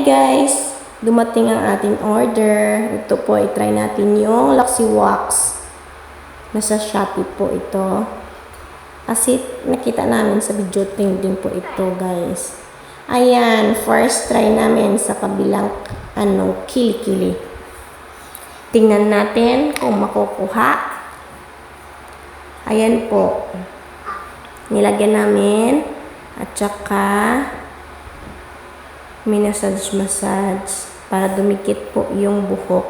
guys, dumating ang ating order. Ito po, i-try natin yung Luxy Wax. Nasa Shopee po ito. Kasi nakita namin sa video din po ito guys. Ayan, first try namin sa kabilang kilikili. Tingnan natin kung makukuha. Ayan po. Nilagyan namin at saka minasage para dumikit po yung buhok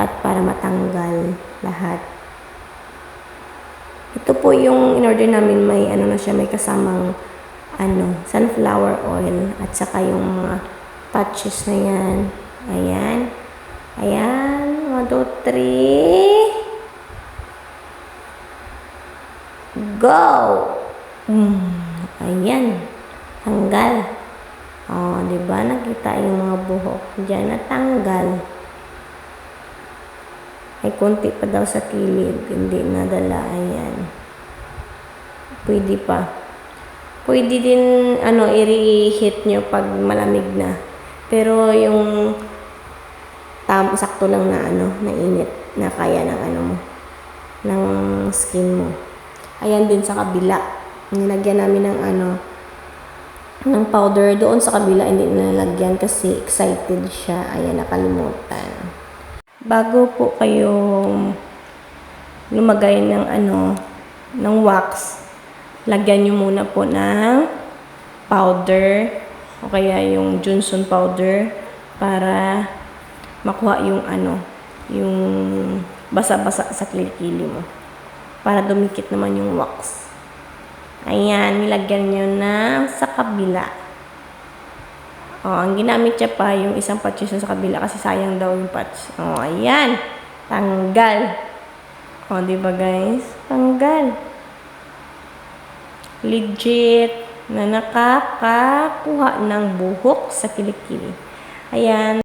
at para matanggal lahat. Ito po yung in-order namin, may na siya, may kasamang sunflower oil at saka yung mga patches na yan. Ayan. Ayan. 1, 2, 3. Go! Ayan. Tanggal. Oh, di ba? Nakita yung mga buhok. Diyan natanggal. Ay, konti pa daw sa kilid. Hindi nadala. Ayan. Pwede pa. Pwede din, i-reheat nyo pag malamig na. Pero yung sakto lang na, na init. Na kaya ng, ng skin mo. Ayan din sa kabila. Nilagyan namin ng powder doon sa kabila, hindi nalagyan kasi excited siya. Ayan, nakalimutan. Bago po kayo lumagay ng ng wax, lagyan nyo muna po ng powder o kaya yung Johnson powder para makuha yung yung basa-basa sa kilikili mo. Para dumikit naman yung wax. Ayan, nilagyan nyo na sa kabila. Oh, ang ginamit siya pa, yung isang patches sa kabila kasi sayang daw yung patch. Oh, ayan. Tanggal. Oh, diba guys? Tanggal. Legit na nakakakuha ng buhok sa kilikili. Ayan.